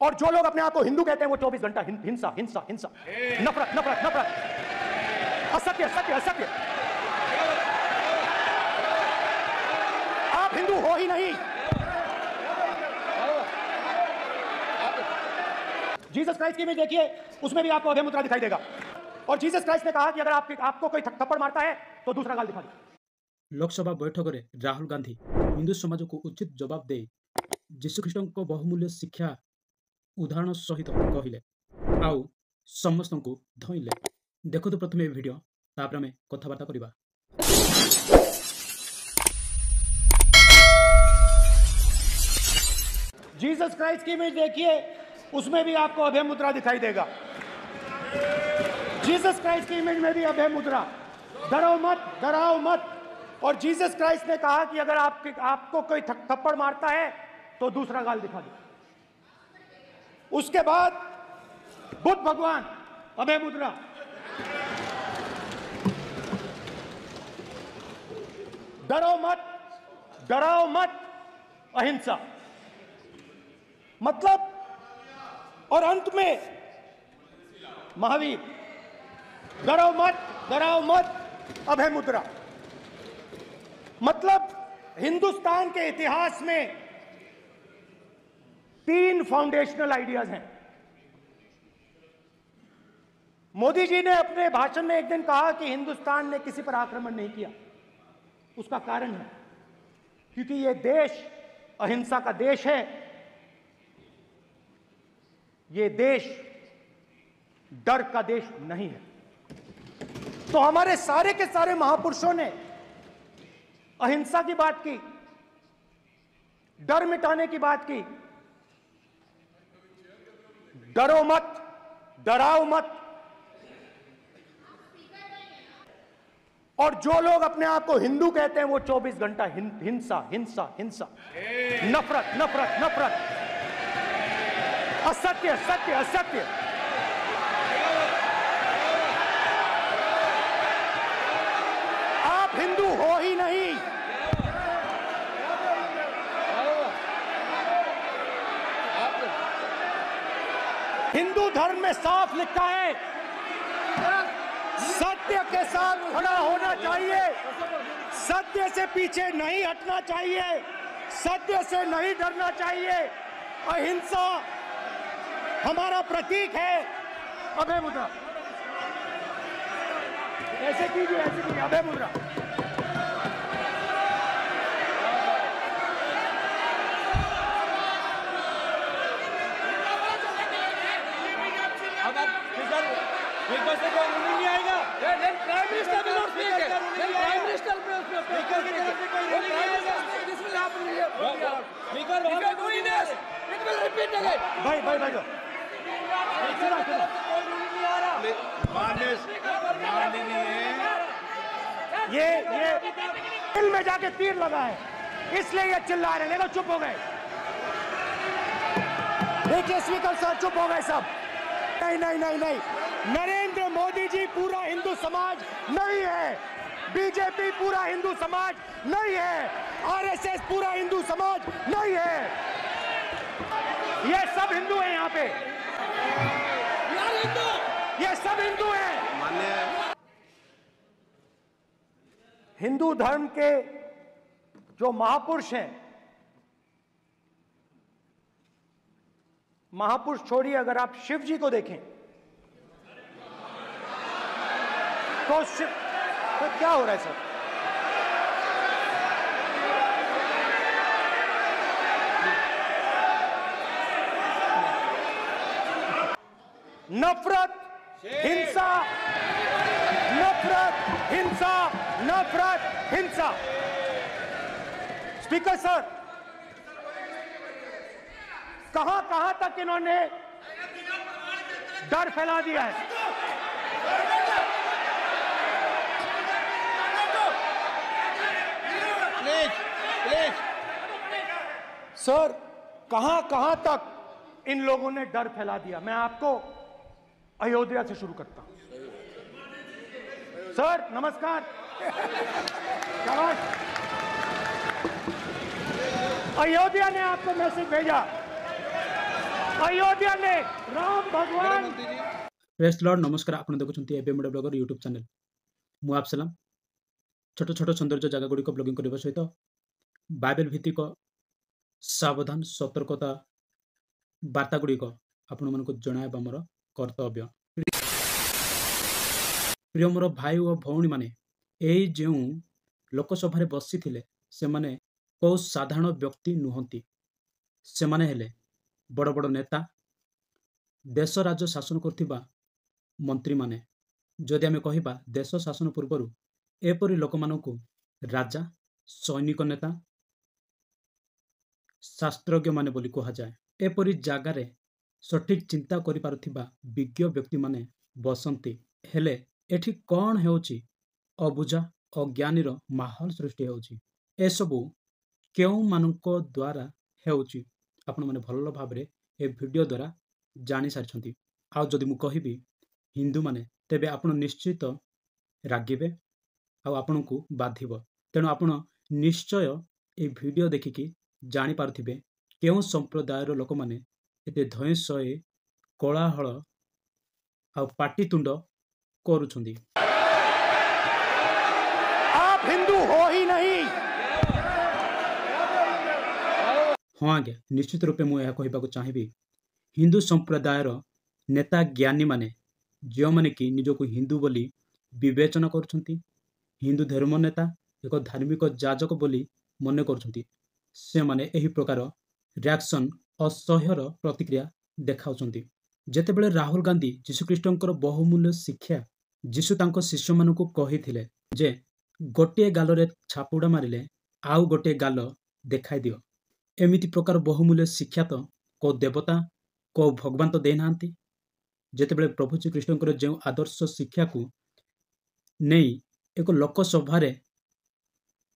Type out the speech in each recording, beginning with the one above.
और जो लोग अपने आप को हिंदू कहते हैं वो 24 घंटा हिंसा हिंसा हिंसा, नफरत नफरत नफरत, असत्य सत्य असत्य। आप हिंदू हो ही नहीं। जीसस क्राइस्ट की इमेज देखिए, उसमें भी आपको अभय मुद्रा दिखाई देगा। और जीसस क्राइस्ट ने कहा कि अगर आपको कोई थप्पड़ मारता है तो दूसरा गाल दिखा दे। लोकसभा बैठक में राहुल गांधी हिंदू समाज को उचित जवाब दे जीशुख्रीष्ट बहुमूल्य शिक्षा उदाहरण सहित कहले आउ समस्त को धइले। देखो प्रथम वीडियो तापर आम कथबार्ता करवा। जीसस क्राइस्ट की इमेज देखिए, उसमें भी आपको अभय मुद्रा दिखाई देगा। जीसस क्राइस्ट की इमेज में भी अभय मुद्रा, डरो मत डराओ मत। और जीसस क्राइस्ट ने कहा कि अगर आपको कोई थप्पड़ मारता है तो दूसरा गाल दिखा दो। उसके बाद बुद्ध भगवान, अभय मुद्रा, डरो मत डराओ मत, अहिंसा। मतलब और अंत में महावीर, डरो मत अभय मुद्रा। मतलब हिंदुस्तान के इतिहास में 3 फाउंडेशनल आइडियाज हैं। मोदी जी ने अपने भाषण में एक दिन कहा कि हिंदुस्तान ने किसी पर आक्रमण नहीं किया। उसका कारण है क्योंकि यह देश अहिंसा का देश है। यह देश डर का देश नहीं है। तो हमारे सारे के सारे महापुरुषों ने अहिंसा की बात की, डर मिटाने की बात की। डरो मत डराओ मत। और जो लोग अपने आप को हिंदू कहते हैं वो 24 घंटा हिंसा हिंसा हिंसा, नफरत नफरत नफरत, असत्य सत्य असत्य। आप हिंदू हो ही नहीं। हिंदू धर्म में साफ लिखा है, सत्य के साथ खड़ा होना चाहिए, सत्य से पीछे नहीं हटना चाहिए, सत्य से नहीं डरना चाहिए। अहिंसा हमारा प्रतीक है। अभय मुद्रा ऐसे कीजिए, अभय मुद्रा। नहीं आएगा। प्राइम मिनिस्टर भी नोट किए गए। प्राइम मिनिस्टर पे स्पीकर की तरफ से कोई नहीं आएगा। This will happen here. Speaker doing this, it will repeat again. भाई ये दिल में जाके तीर लगा है, इसलिए ये चिल्ला रहे हैं। देखो चुप हो गए। देखिए स्पीकर साहब चुप हो गए सब। नहीं, नरेंद्र मोदी जी पूरा हिंदू समाज नहीं है, बीजेपी पूरा हिंदू समाज नहीं है, आरएसएस पूरा हिंदू समाज नहीं है। ये सब हिंदू हैं यहाँ पे, ये सब हिंदू हैं। हिंदू धर्म के जो महापुरुष हैं, महापुरुष छोड़िए, अगर आप शिव जी को देखें तो क्या हो रहा है सर? नफरत हिंसा, नफरत हिंसा, नफरत हिंसा। स्पीकर सर, कहां तक इन्होंने डर फैला दिया है? प्लीज सर, कहां तक इन लोगों ने डर फैला दिया? मैं आपको अयोध्या से शुरू करता हूं। सर नमस्कार। अयोध्या ने आपको मैसेज भेजा अयोध्या में राम भगवान प्रेस लॉर्ड नमस्कार आपण देखुछंती एबे मोड ब्लॉगर यूट्यूब चैनल मु आपसलाम छोट छोट सौंदर्य जगह गुड़िक ब्लॉगिंग करने सहित बाइबल भित्तिक सावधान सतर्कता वार्ता गुड़िक आपण मानक जणाइबा मोर कर्तव्य। प्रिय मोर भाई और भौणी माने एई जेउ लोकसभा बसी थिले से माने को साधारण व्यक्ति नुहंती। से माने हेले बड़ बड़ नेता देश राज्य शासन करथिबा मंत्री माने। जदि आमे कहिबा देश शासन पूर्वरु एपरि लोकमानंकु राजा सैनिक नेता शास्त्रज्ञ माने बोली कहा जाए। एपरि जागारे सठिक चिंता करि पारुथिबा विज्ञ व्यक्ति माने बसंती। हेले एठी कौन हेउची अबुझा अज्ञानीर माहौल सृष्टि हेउची। एसबु केउ मानंको द्वारा हेउची आपण माने भल भाबरे ए वीडियो द्वारा जानि सारछंती। आ जदि मु कहिबी हिंदू माने तेबे आपण निश्चित रागिबे आ आपनकु बाधिब। तेणु आपण निश्चय ए वीडियो देखिकी जानि पारुथिबे केउ संप्रदायर लोक माने एते धयसय कोलाहल आ पाटितुंड करूछंदी। आप हिंदू हो ही नहीं। हाँ आज्ञा निश्चित रूपे मु कहबाक चाहिए हिंदू संप्रदायर नेता ज्ञानी माने जो माने कि निजको हिंदू बोली विवेचना करुछंती हिंदू धर्म नेता एक धार्मिक जाजक बोली मने करुछंती से माने एही प्रकार रिएक्शन असह्यर प्रतिक्रिया देखाउछंती। जेतेबेले राहुल गांधी जीशुख्रीष्टंकर बहुमूल्य शिक्षा जीशु तांको शिष्य मानकु कहिथिले जे गोटे गालरे छापुड़ा मारिले आउ गोटे गाल देखाई दियो। एमिति प्रकार बहुमूल्य शिक्षा तो को देवता को भगवान तो दे नांती। जेतेबेले प्रभु श्रीकृष्णकर जो आदर्श शिक्षा को नहीं एक लोकसभा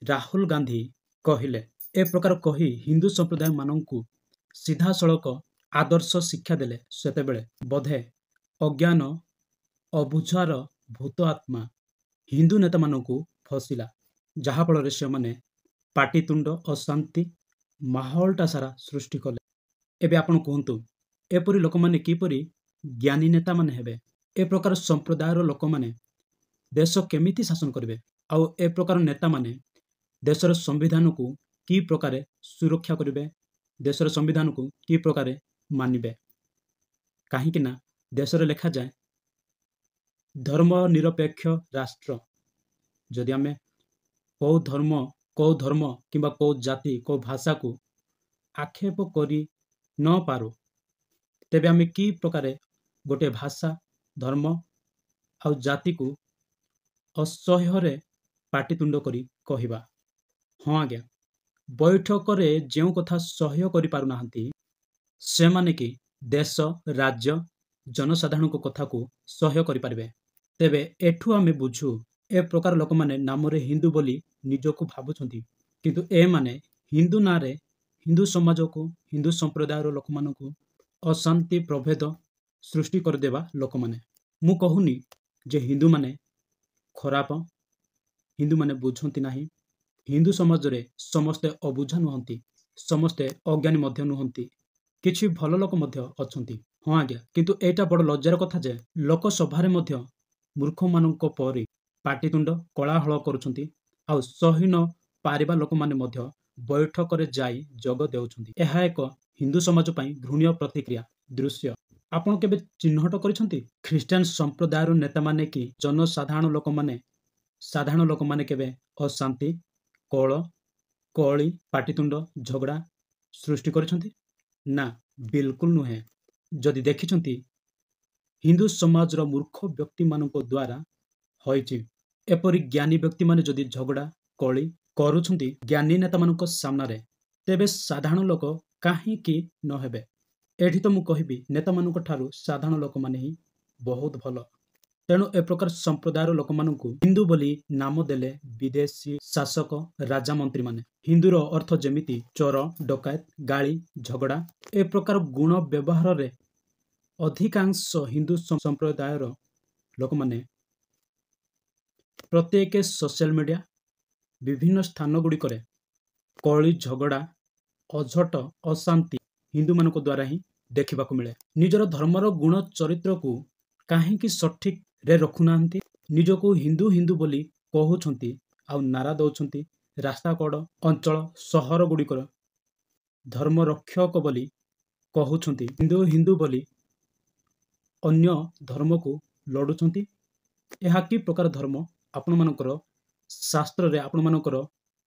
राहुल गांधी कहिले ए प्रकार कही हिंदू संप्रदाय मानंकु सीधा सड़क आदर्श शिक्षा देले सेतेबेले बोधे अज्ञान अबुझार भूत आत्मा हिंदू नेता मानंकु फसिला जहा फल से माने पाटितुंड अशांति माहौलटा सारा सृष्टि कले। एबे आपण कहंतु एपरि लोक माने किपरि ज्ञानी नेता माने हेबे। ए प्रकार संप्रदायर लोक माने देश केमिति शासन करिवे आउ ए प्रकार नेता माने देशर संविधान को की प्रकार सुरक्षा करिवे देशर संविधान को की प्रकार मानिबे। काहे कि ना देशर लेखा जाए धर्मनिरपेक्ष राष्ट्र। जदि आमे को धर्म किंबा को जाति को भाषा को आक्षेप करी न पारो तेबे आमे की प्रकार गोटे भाषा धर्म आ जाति को असह्य पाटितुंड करी कहिबा। हाँ आज्ञा बैठक रे जेउ कथा सहय करि पारु नाहंती से माने कि देश राज्य जनसाधारण को कथा को सहय करि पारिबे। तेबे एठु आमे बुझू ए प्रकार लोक माने नाम रे हिंदू बोली निजको भाबुछंती किंतु ए माने हिंदू नारे हिंदू समाज को हिंदू संप्रदाय लोक मानकु अशांति प्रभेद सृष्टि कर देबा लोक माने। मु कहूनी जे हिंदू माने खराब हिंदू माने बुझंती नाही। हिंदू समाज रे समस्ते अबुझा नुहंती समस्ते अज्ञानी मध्य नुहंती किछि भल लोक मध्य अछंती। हाँ आज्ञा किंतु एटा बड़ लज्जार कथा जे लोकसभा रे मध्य मूर्ख मानक परि पाटितुंड कोलाहल करुछंती आ सही न पारिबा लोक माने मध्य बैठक रे जाई जग देउछंती। एहा एक हिंदू समाज पई घृण्य प्रतिक्रिया दृश्य आपण केबे चिन्हट करिसंती। ख्रिस्टियन संप्रदायर नेता माने कि जनसाधारण लोक माने केबे अशांति कोल कली पाटितुंड झगड़ा सृष्टि करिसंती ना बिल्कुल नुहे। जदि देखिसंती हिंदू समाज रो मूर्ख व्यक्ति मानक द्वारा होइछि एपरि ज्ञानी व्यक्ति माने जदि झगड़ा कली करूछंती ज्ञानी नेता मानक सामना रे तेबे साधारण लोक काहे कि न हेबे। एठी तो मु कहिबी नेता मानक ठारू साधारण लोक माने ही बहुत भल। तेणु ए प्रकार संप्रदायर लोक मानकु हिंदू बोली नाम देले विदेशी शासक राजा मंत्री माने। हिंदूर अर्थ जेमिति चोर डकायत गाली झगड़ा ए प्रकार गुण व्यवहार रे अधिकांश हिंदू संप्रदायर लोक माने प्रत्येक सोशल मीडिया विभिन्न स्थान गुड़िक कली झगड़ा अझट अशांति हिंदू मान द्वारा ही ଦେଖିବାକୁ ମିଳେ। ନିଜର ଧର୍ମର ଗୁଣ ଚରିତ୍ରକୁ କାହିଁକି ସଠିକରେ ରଖୁନାହାନ୍ତି? ନିଜକୁ ହିନ୍ଦୁ ହିନ୍ଦୁ ବୋଲି କହୁଛନ୍ତି ଆଉ ନାରା ଦେଉଛନ୍ତି ରାସ୍ତାକଡ଼ ଅଞ୍ଚଳ ସହରଗୁଡ଼ିକର ଧର୍ମରକ୍ଷକ ବୋଲି କହୁଛନ୍ତି ହିନ୍ଦୁ ହିନ୍ଦୁ ବୋଲି ଅନ୍ୟ ଧର୍ମକୁ ଲଢୁଛନ୍ତି। ଏହା କି ପ୍ରକାର ଧର୍ମ? ଆପଣମାନଙ୍କର ଶାସ୍ତ୍ରରେ ଆପଣମାନଙ୍କର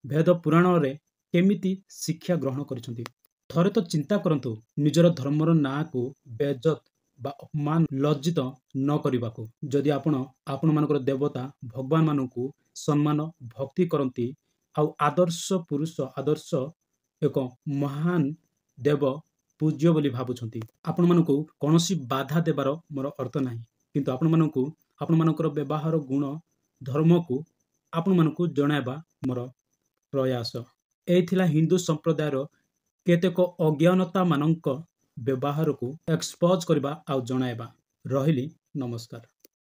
ବେଦ ପୁରାଣରେ କେମିତି ଶିକ୍ଷା ଗ୍ରହଣ କରିଛନ୍ତି? ଥରେ ତ ଚିନ୍ତା କରନ୍ତୁ ନିଜର ଧର୍ମର ନାଁକୁ ବେଜତ ବା ଅପମାନ ଲଜ୍ଜିତ ନ କରିବାକୁ। ଯଦି ଆପଣମାନଙ୍କର ଦେବତା ଭଗବାନମାନଙ୍କୁ ସମ୍ମାନ ଭକ୍ତି କରନ୍ତି ଆଉ ଆଦର୍ଶ ପୁରୁଷ ଆଦର୍ଶ ଏକ ମହାନ ଦେବ ପୂଜ୍ୟ ବୋଲି ଭାବୁଛନ୍ତି, ଆପଣମାନଙ୍କୁ କୌଣସି ବାଧା ଦେବାର ମୋର ଅର୍ଥ ନାହିଁ। କିନ୍ତୁ ଆପଣମାନଙ୍କର ବ୍ୟବହାର ଗୁଣ ଧର୍ମକୁ ଆପଣମାନଙ୍କୁ ଜଣାଇବା ମୋର ପ୍ରୟାସ। ଏହି ଥିଲା ହିନ୍ଦୁ ସମ୍ପ୍ରଦାୟର କେତେକ ଅଜ୍ଞାନତାମାନଙ୍କ ବ୍ୟବହାରକୁ ଏକ୍ସପୋଜ କରିବା ଆଉ ଜଣାଇବା। ରହିଲି, ନମସ୍କାର।